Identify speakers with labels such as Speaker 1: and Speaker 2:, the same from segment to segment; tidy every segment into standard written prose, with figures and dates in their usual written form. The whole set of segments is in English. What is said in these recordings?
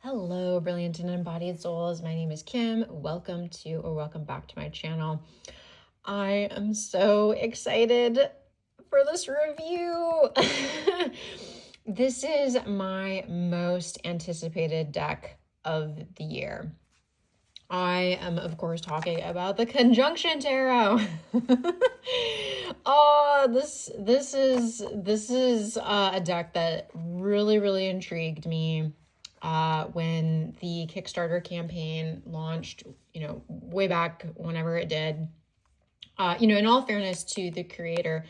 Speaker 1: Hello, brilliant and embodied souls. My name is Kim. Welcome back to my channel. I am so excited for this review. This is my most anticipated deck of the year. I am, of course, talking about the Conjunction Tarot. Oh, this is a deck that really intrigued me when the Kickstarter campaign launched, way back whenever it did. In all fairness to the creator,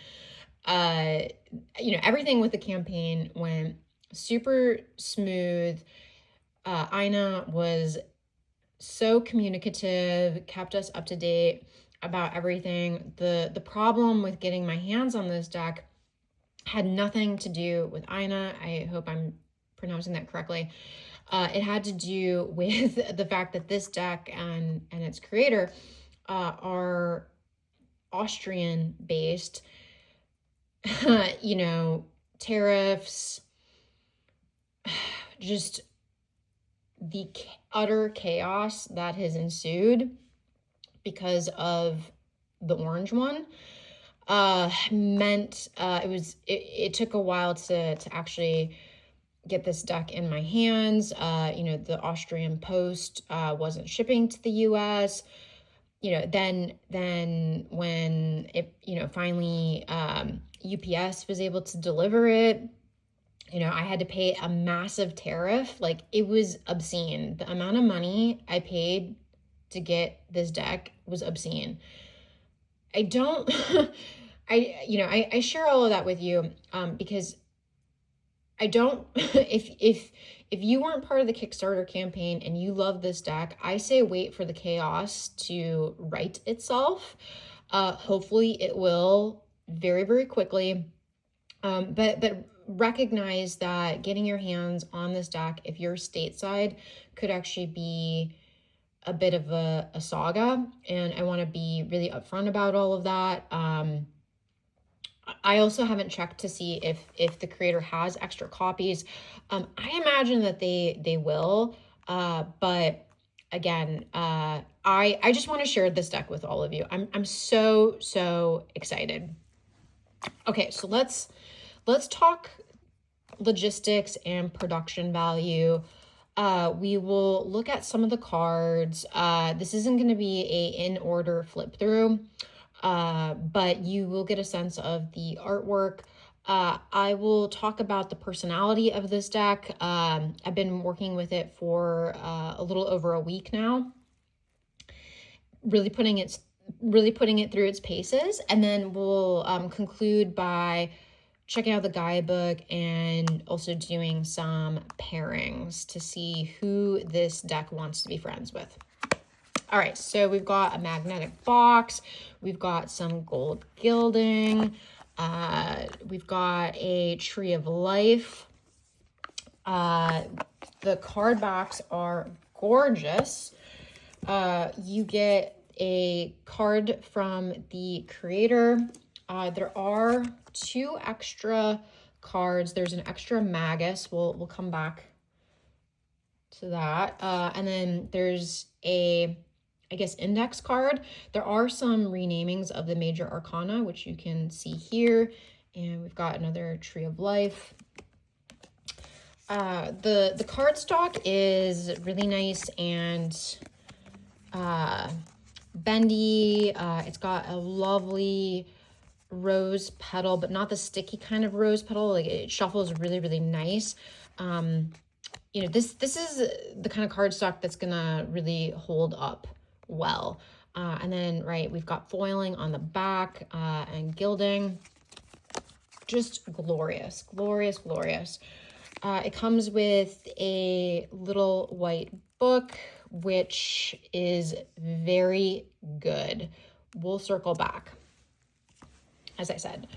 Speaker 1: everything with the campaign went super smooth. Ina was so communicative, kept us up to date about everything. The problem with getting my hands on this deck had nothing to do with Ina. I hope I'm pronouncing that correctly. It had to do with the fact that this deck and its creator are Austrian based. Tariffs, just the utter chaos that has ensued because of the orange one meant it took a while to actually get this deck in my hands. The Austrian post wasn't shipping to the US. Then when it, finally UPS was able to deliver it, I had to pay a massive tariff. Like, it was obscene. The amount of money I paid to get this deck was obscene. I don't, I share all of that with you because I don't, if you weren't part of the Kickstarter campaign and you love this deck, I say wait for the chaos to right itself. Hopefully it will very quickly. But recognize that getting your hands on this deck, if you're stateside, could actually be a bit of a saga. And I want to be really upfront about all of that. I also haven't checked to see if the creator has extra copies. I imagine that they will, but again, I just want to share this deck with all of you. I'm so excited. Okay, so let's talk logistics and production value. We will look at some of the cards. This isn't going to be a in order flip through. But you will get a sense of the artwork. I will talk about the personality of this deck. I've been working with it for a little over a week now, really putting it through its paces, and then we'll conclude by checking out the guidebook and also doing some pairings to see who this deck wants to be friends with. All right, so we've got a magnetic box. We've got some gold gilding. We've got a tree of life. The card backs are gorgeous. You get a card from the creator. There are 2 extra cards. There's an extra magus. We'll come back to that. And then there's a, I guess, index card. There are some renamings of the major arcana, which you can see here. And we've got another tree of life. The card stock is really nice and bendy. It's got a lovely rose petal, but not the sticky kind of rose petal. Like, it shuffles really nice. This is the kind of cardstock that's gonna really hold up well. And then, we've got foiling on the back and gilding. Just glorious. It comes with a little white book, which is very good. We'll circle back, as I said.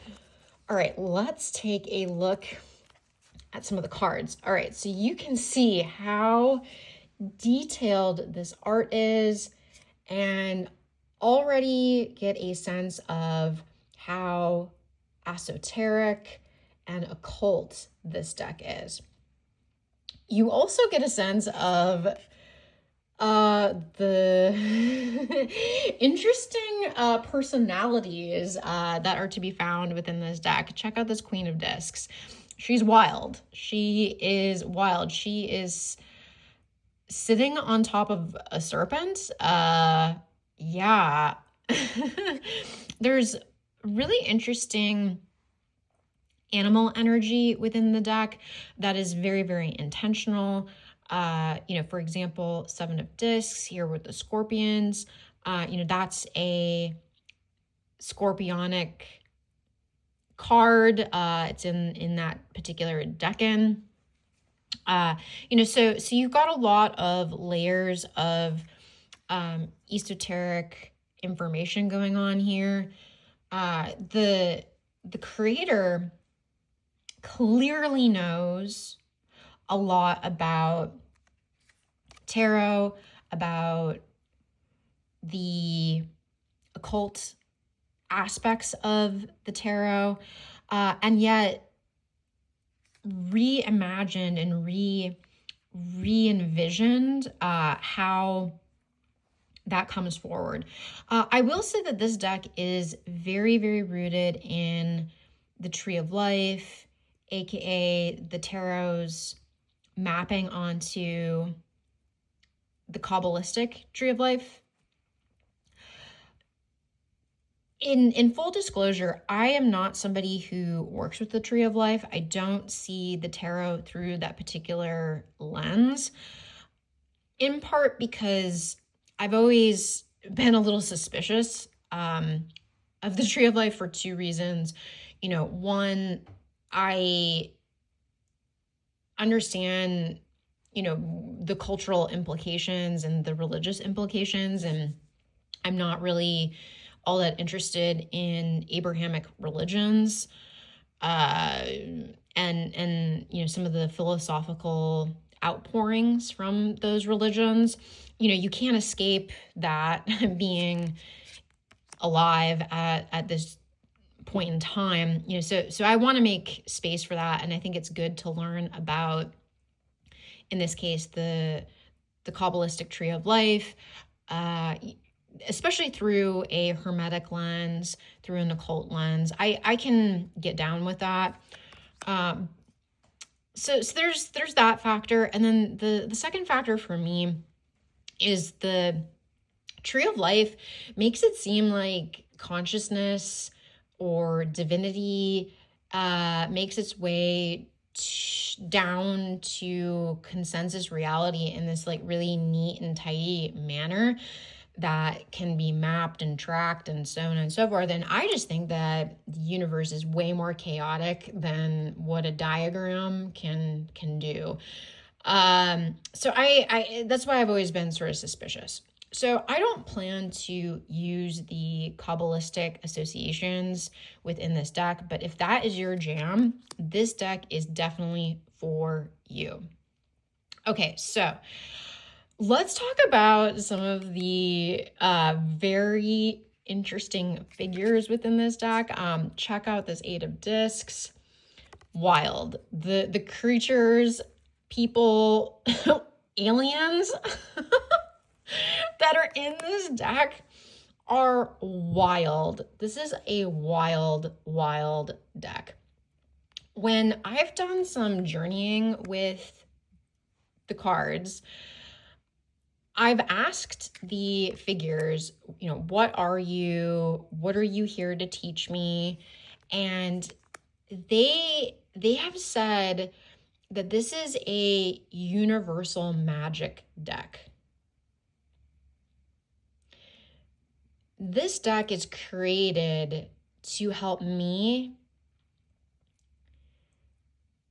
Speaker 1: All right, let's take a look at some of the cards. All right, so you can see how detailed this art is and already get a sense of how esoteric and occult this deck is. You also get a sense of the interesting personalities that are to be found within this deck. Check out this Queen of Discs. She's wild. She is wild. She is sitting on top of a serpent. Yeah. There's really interesting animal energy within the deck that is very, very intentional. For example, Seven of Discs here with the scorpions. That's a scorpionic card. It's in that particular decan. So you've got a lot of layers of esoteric information going on here. The creator clearly knows a lot about tarot, about the occult aspects of the tarot, and yet reimagined and re-envisioned how that comes forward. I will say that this deck is very, very rooted in the Tree of Life, aka the tarot's mapping onto the Kabbalistic Tree of Life. In full disclosure, I am not somebody who works with the Tree of Life. I don't see the tarot through that particular lens, in part because I've always been a little suspicious of the Tree of Life for two reasons. One, I understand, the cultural implications and the religious implications, and I'm not really all that interested in Abrahamic religions, and some of the philosophical outpourings from those religions. You can't escape that being alive at this point in time. So I want to make space for that, and I think it's good to learn about, in this case, the Kabbalistic Tree of Life, especially through a hermetic lens, through an occult lens. I can get down with that. So there's that factor. And then the second factor for me is the Tree of Life makes it seem like consciousness or divinity makes its way down to consensus reality in this really neat and tidy manner that can be mapped and tracked and so on and so forth. And I just think that the universe is way more chaotic than what a diagram can do. So I that's why I've always been sort of suspicious. So I don't plan to use the Kabbalistic associations within this deck, but if that is your jam, this deck is definitely for you. Okay, so let's talk about some of the very interesting figures within this deck. Check out this Eight of Discs. Wild. The creatures, people, aliens that are in this deck are wild. This is a wild, wild deck. When I've done some journeying with the cards, I've asked the figures, what are you here to teach me? And they have said that this is a universal magic deck. This deck is created to help me.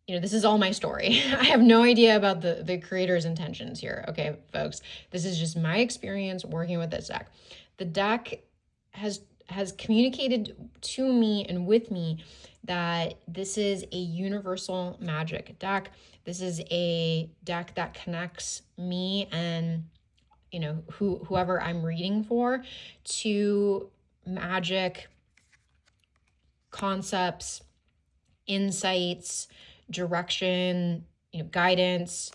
Speaker 1: This is all my story. I have no idea about the creator's intentions here. Okay, folks, this is just my experience working with this deck. The deck has communicated to me and with me that this is a universal magic deck. This is a deck that connects me and whoever I'm reading for to magic concepts, insights, direction, guidance,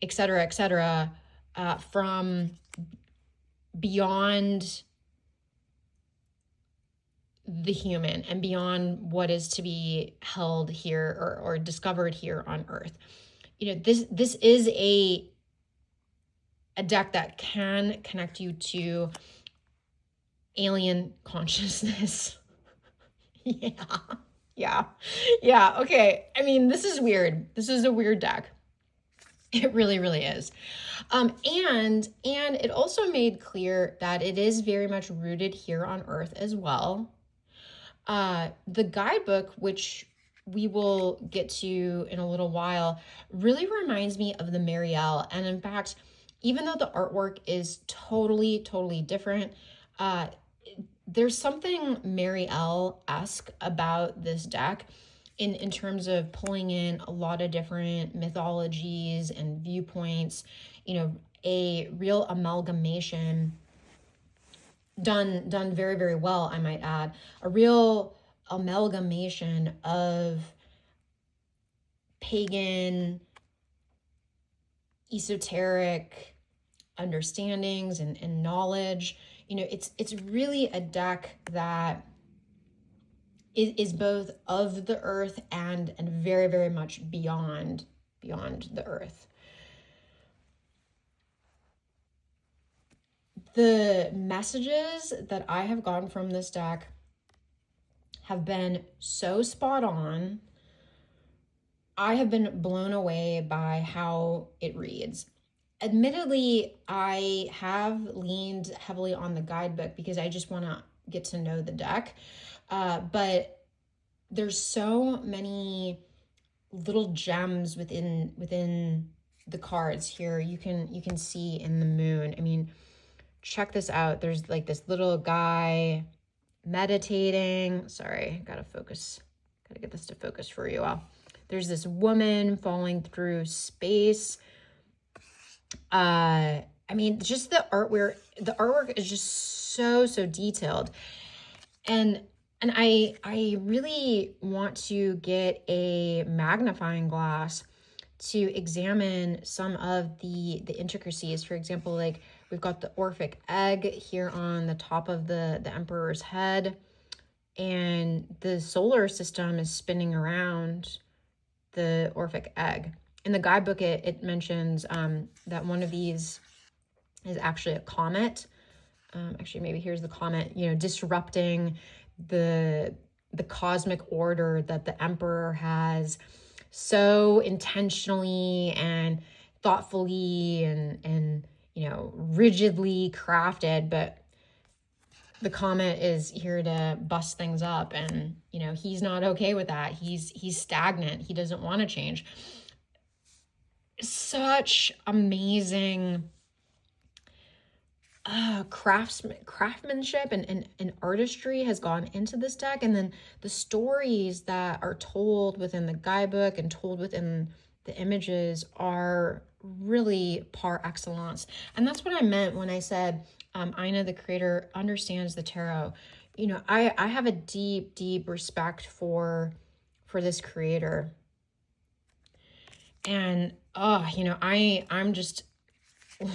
Speaker 1: et cetera, from beyond the human and beyond what is to be held here or discovered here on Earth. This is a deck that can connect you to alien consciousness. Yeah. Okay. I mean, this is weird. This is a weird deck. It really, really is. And it also made clear that it is very much rooted here on Earth as well. The guidebook, which we will get to in a little while, really reminds me of the Marielle. And in fact, even though the artwork is totally, totally different, there's something Marielle-esque about this deck in terms of pulling in a lot of different mythologies and viewpoints, a real amalgamation done very, very well, I might add, a real amalgamation of pagan, esoteric understandings and knowledge. It's really a deck that is both of the earth and very, very much beyond the earth. The messages that I have gotten from this deck have been so spot on. I have been blown away by how it reads. Admittedly, I have leaned heavily on the guidebook because I just want to get to know the deck. But there's so many little gems within the cards here. You can see in the moon. I mean, check this out. There's like this little guy meditating. Sorry, gotta get this to focus for you all. There's this woman falling through space. I mean, just the artwork is just so detailed. And I really want to get a magnifying glass to examine some of the intricacies. For example, like we've got the Orphic egg here on the top of the emperor's head, and the solar system is spinning around the Orphic egg. In the guidebook, it mentions that one of these is actually a comet. Actually, maybe here's the comet, disrupting the cosmic order that the emperor has so intentionally and thoughtfully and rigidly crafted. But the comet is here to bust things up, and he's not okay with that. He's stagnant. He doesn't want to change. Such amazing craftsmanship and artistry has gone into this deck. And then the stories that are told within the guidebook and told within the images are really par excellence. And that's what I meant when I said Ina, the creator, understands the tarot. I have a deep respect for this creator. And I'm just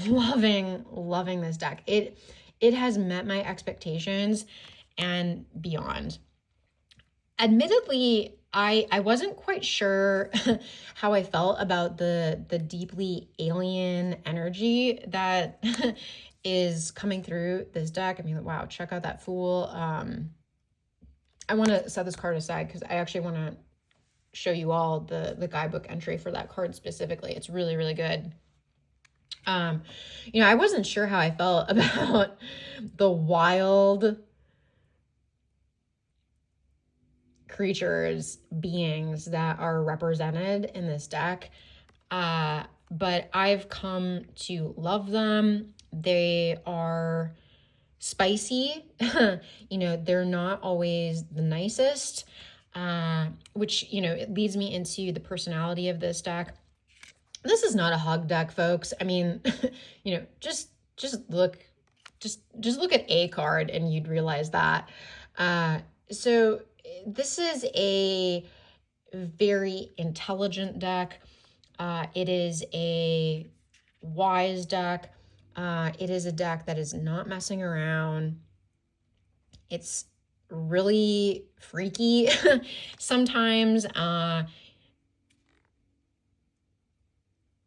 Speaker 1: loving this deck. It has met my expectations and beyond. Admittedly, I wasn't quite sure how I felt about the deeply alien energy that is coming through this deck. I mean, wow, check out that Fool. I want to set this card aside because I actually want to show you all the guidebook entry for that card specifically. It's really, really good. I wasn't sure how I felt about the wild creatures, beings that are represented in this deck. But I've come to love them. They are spicy. They're not always the nicest, which, it leads me into the personality of this deck. This is not a hug deck, folks. I mean, just look at a card and you'd realize that. So this is a very intelligent deck. It is a wise deck. It is a deck that is not messing around. It's really freaky sometimes.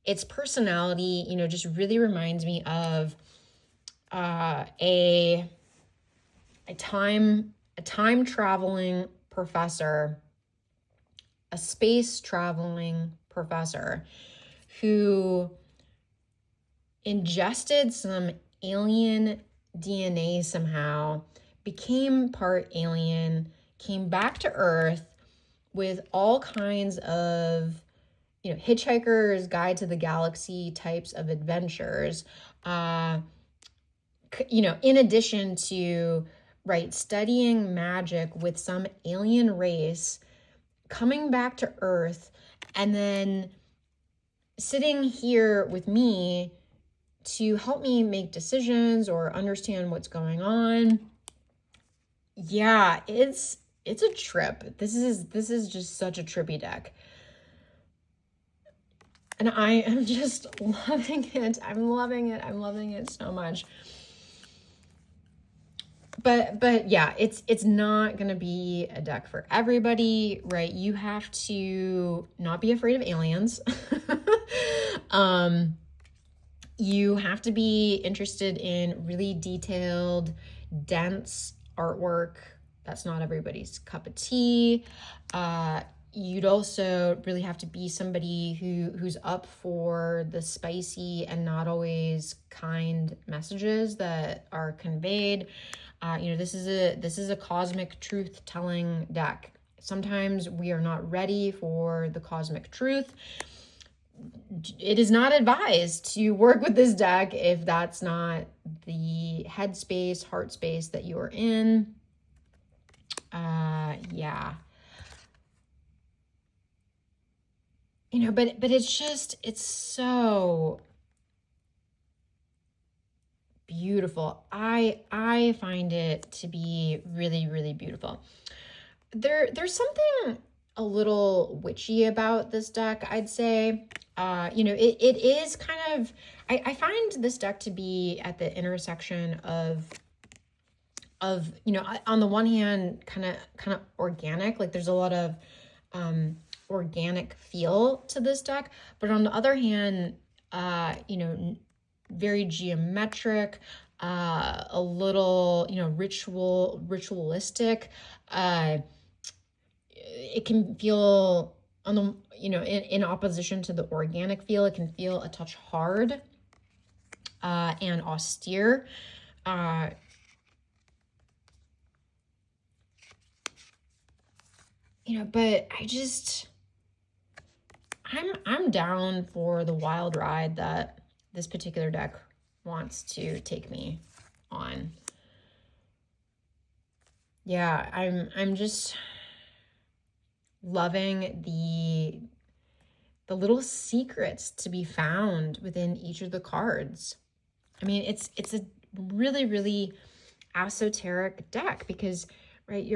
Speaker 1: Its personality, just really reminds me of a time traveling professor, a space traveling professor who ingested some alien DNA somehow, became part alien, came back to Earth with all kinds of, Hitchhiker's Guide to the Galaxy types of adventures, in addition to, studying magic with some alien race, coming back to Earth, and then sitting here with me to help me make decisions or understand what's going on. Yeah, it's a trip. This is just such a trippy deck. And I am just loving it. I'm loving it so much. But yeah, it's not going to be a deck for everybody, right? You have to not be afraid of aliens. You have to be interested in really detailed, dense artwork. That's not everybody's cup of tea. You'd also really have to be somebody who's up for the spicy and not always kind messages that are conveyed. This is a cosmic truth telling deck. Sometimes we are not ready for the cosmic truth. It is not advised to work with this deck if that's not the headspace, heart space that you are in. Yeah. But it's so beautiful. I find it to be really, really beautiful. There's something a little witchy about this deck, I'd say. It is kind of, I find this deck to be at the intersection of on the one hand, kind of organic, like there's a lot of organic feel to this deck, but on the other hand, very geometric, a little, ritualistic. It can feel on the, in opposition to the organic feel, it can feel a touch hard and austere. But I'm down for the wild ride that this particular deck wants to take me on. Yeah, I'm just loving the little secrets to be found within each of the cards. I mean, it's a really, really esoteric deck because, right,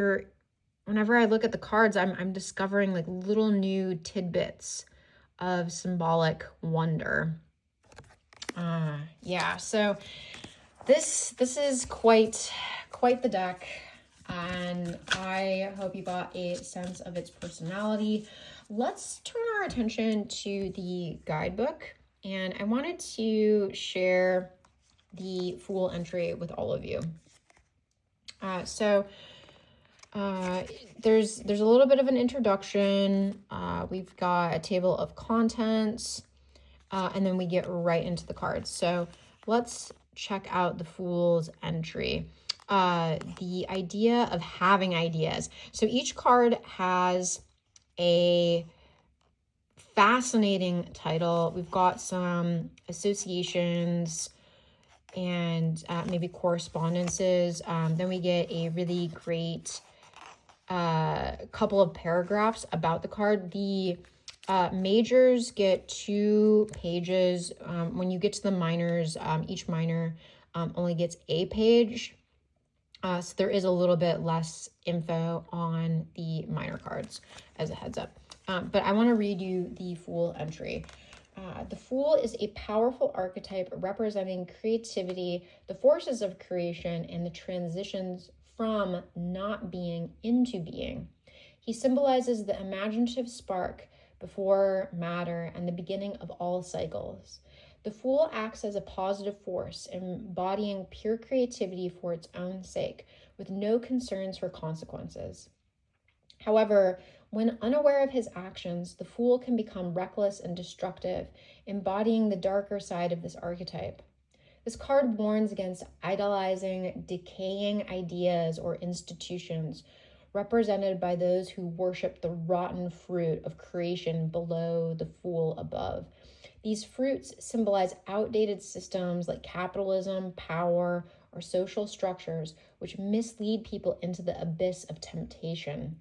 Speaker 1: whenever I look at the cards, I'm discovering like little new tidbits of symbolic wonder. Yeah, so this is quite the deck, and I hope you got a sense of its personality. Let's turn our attention to the guidebook, and I wanted to share the Fool entry with all of you. There's a little bit of an introduction. We've got a table of contents, and then we get right into the cards. So let's check out the Fool's entry. The idea of having ideas. So each card has a fascinating title. We've got some associations and maybe correspondences. Then we get a really great couple of paragraphs about the card. The majors get 2 pages. When you get to the minors, each minor only gets a page. So there is a little bit less info on the minor cards as a heads up. But I want to read you the Fool entry. The Fool is a powerful archetype representing creativity, the forces of creation, and the transitions from not being into being. He symbolizes the imaginative spark before matter and the beginning of all cycles. The Fool acts as a positive force, embodying pure creativity for its own sake, with no concerns for consequences. However, when unaware of his actions, the Fool can become reckless and destructive, embodying the darker side of this archetype. This card warns against idolizing decaying ideas or institutions, represented by those who worship the rotten fruit of creation below, the Fool above. These fruits symbolize outdated systems like capitalism, power, or social structures, which mislead people into the abyss of temptation.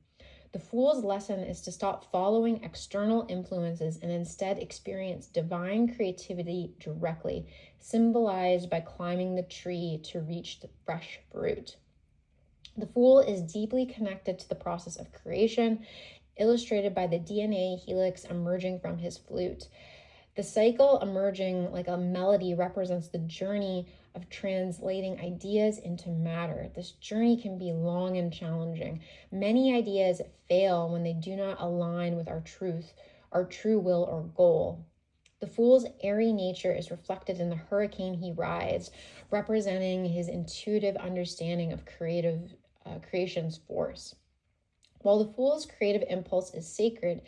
Speaker 1: The Fool's lesson is to stop following external influences and instead experience divine creativity directly, symbolized by climbing the tree to reach the fresh fruit. The Fool is deeply connected to the process of creation, illustrated by the DNA helix emerging from his flute. The cycle emerging like a melody represents the journey of translating ideas into matter. This journey can be long and challenging. Many ideas fail when they do not align with our truth, our true will or goal. The Fool's airy nature is reflected in the hurricane he rides, representing his intuitive understanding of creation's force. While the Fool's creative impulse is sacred,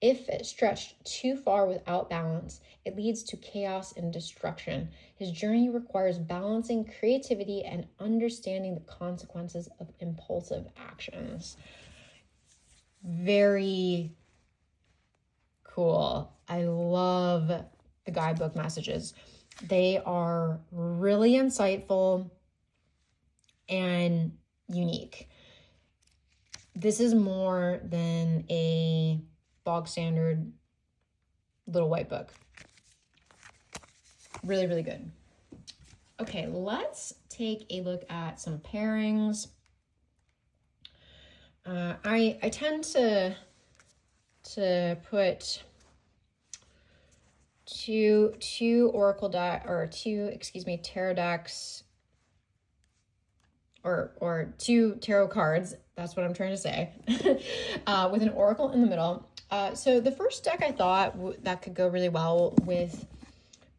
Speaker 1: if stretched too far without balance, it leads to chaos and destruction. His journey requires balancing creativity and understanding the consequences of impulsive actions. Very cool. I love the guidebook messages. They are really insightful and unique. This is more than a bog standard little white book. Really, really good. Okay, let's take a look at some pairings. I tend to put two oracle deck or tarot decks or two tarot cards. That's what I'm trying to say. With an oracle in the middle. So the first deck I thought that could go really well with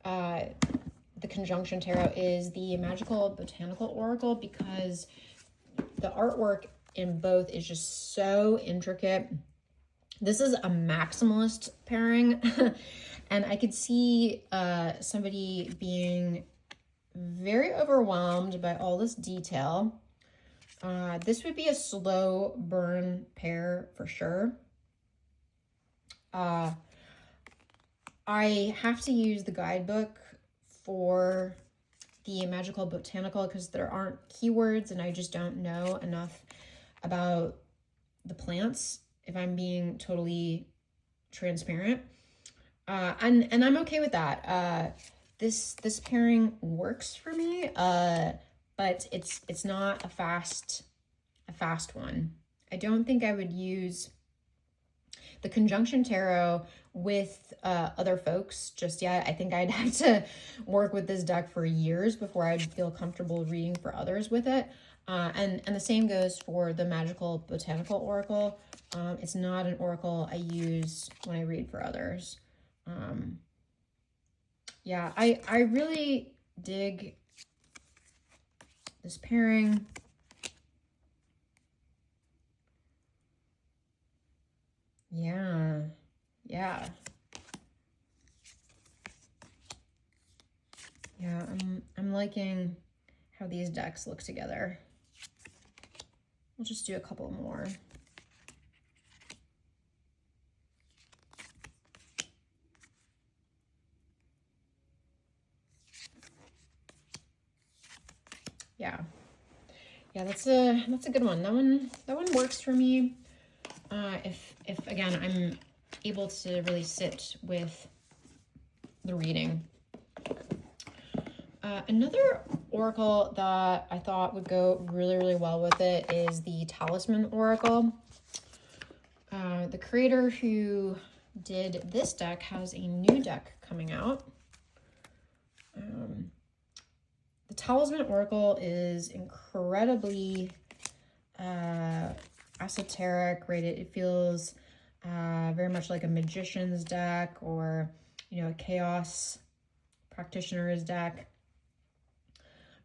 Speaker 1: the conjunction tarot is the Magical Botanical Oracle, because the artwork in both is just so intricate. This is a maximalist pairing, and I could see somebody being very overwhelmed by all this detail. This would be a slow burn pair for sure. I have to use the guidebook for the Magical Botanical because there aren't keywords and I just don't know enough about the plants, if I'm being totally transparent. And I'm okay with that. This pairing works for me, but it's not a fast one. I don't think I would use the conjunction tarot with other folks just yet. I think I'd have to work with this deck for years before I'd feel comfortable reading for others with it. And the same goes for the Magical Botanical Oracle. It's not an oracle I use when I read for others. Yeah, I really dig this pairing. Yeah. I'm liking how these decks look together. We'll just do a couple more. Yeah, that's a good one. That one works for me. If again I'm able to really sit with the reading. Another oracle that I thought would go really, really well with it is the Talisman Oracle. The creator who did this deck has a new deck coming out. The Talisman Oracle is incredibly esoteric, right? It feels very much like a magician's deck, or, you know, a chaos practitioner's deck.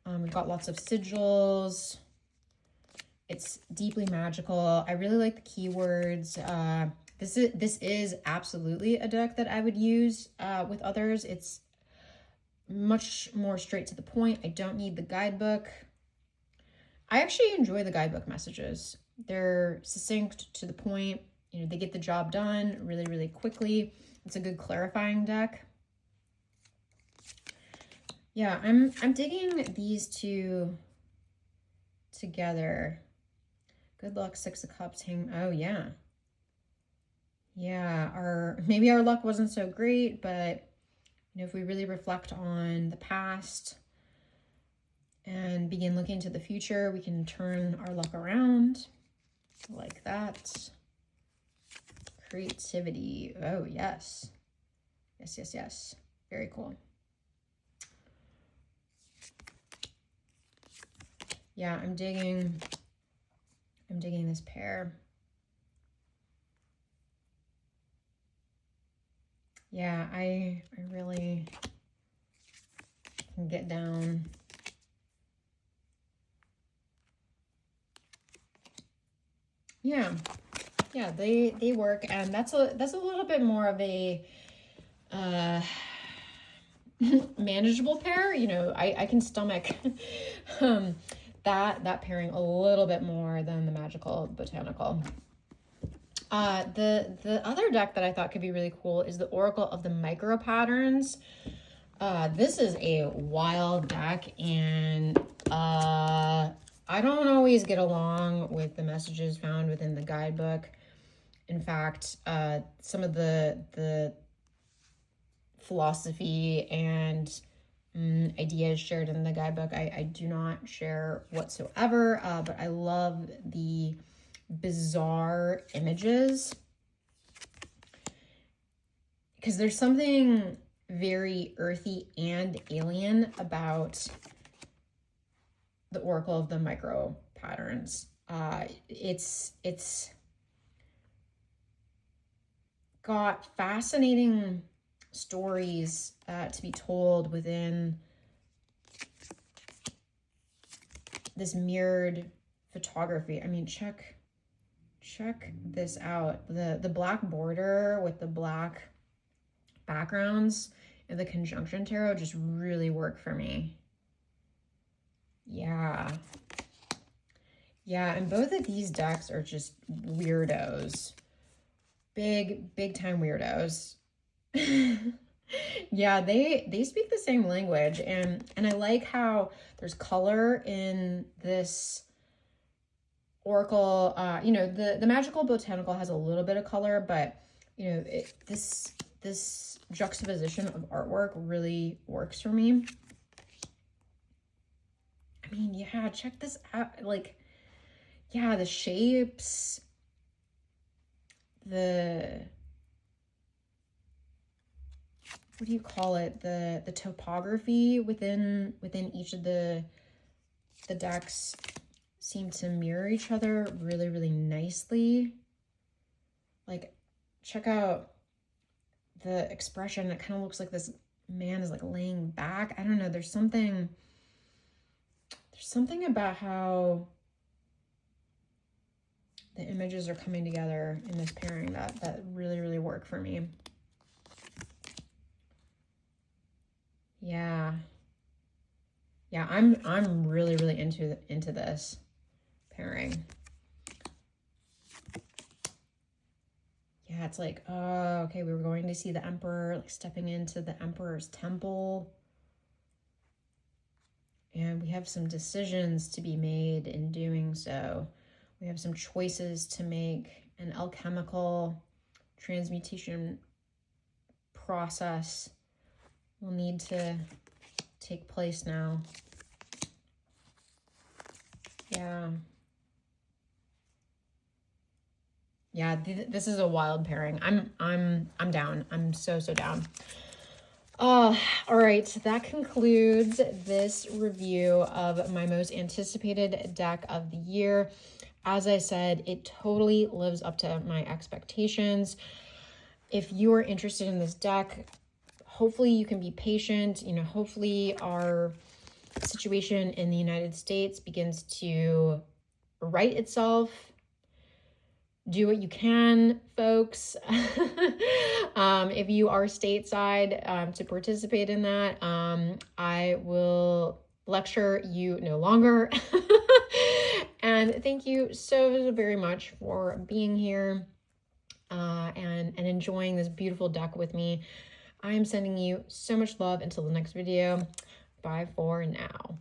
Speaker 1: We've got lots of sigils. It's deeply magical. I really like the keywords. This is absolutely a deck that I would use with others. It's much more straight to the point. I don't need the guidebook. I actually enjoy the guidebook messages. They're succinct, to the point. You know, they get the job done really, really quickly. It's a good clarifying deck. Yeah, I'm digging these two together. Good luck, Six of Cups, oh yeah. Yeah, maybe our luck wasn't so great, but you know, if we really reflect on the past and begin looking to the future, we can turn our luck around like that. Creativity. Oh, yes. Yes, yes, yes. Very cool. Yeah, I'm digging this pair. Yeah, I really can get down. Yeah, they work, and that's a little bit more of a manageable pair. You know, I can stomach that pairing a little bit more than the magical botanical. The other deck that I thought could be really cool is the Oracle of the Micro Patterns. This is a wild deck, and I don't always get along with the messages found within the guidebook. In fact, some of the philosophy and ideas shared in the guidebook, I do not share whatsoever, but I love the bizarre images, because there's something very earthy and alien about the Oracle of the Micro Patterns. It's got fascinating stories to be told within this mirrored photography. I mean, check this out. The black border with the black backgrounds and the conjunction tarot just really work for me. Yeah, and both of these decks are just weirdos. Big time weirdos. Yeah, they speak the same language, and I like how there's color in this Oracle. You know, the magical botanical has a little bit of color, but you know, this juxtaposition of artwork really works for me. I mean, yeah, check this out. Like, yeah, the shapes, what do you call it? The topography within each of the decks seem to mirror each other really, really nicely. Like, check out the expression. It kind of looks like this man is like laying back. I don't know. There's something about how the images are coming together in this pairing that really, really work for me. Yeah, I'm really, really into this pairing. Yeah, it's like, oh, okay, we were going to see the Emperor, like stepping into the Emperor's temple. And we have some decisions to be made in doing so. We have some choices to make. An alchemical transmutation process will need to take place now. Yeah. Yeah, this is a wild pairing. I'm down. I'm so down. All right, so that concludes this review of my most anticipated deck of the year. As I said, it totally lives up to my expectations. If you are interested in this deck, hopefully you can be patient. You know, hopefully our situation in the United States begins to right itself. Do what you can, folks. If you are stateside to participate in that, I will lecture you no longer. And thank you so very much for being here and enjoying this beautiful deck with me. I am sending you so much love until the next video. Bye for now.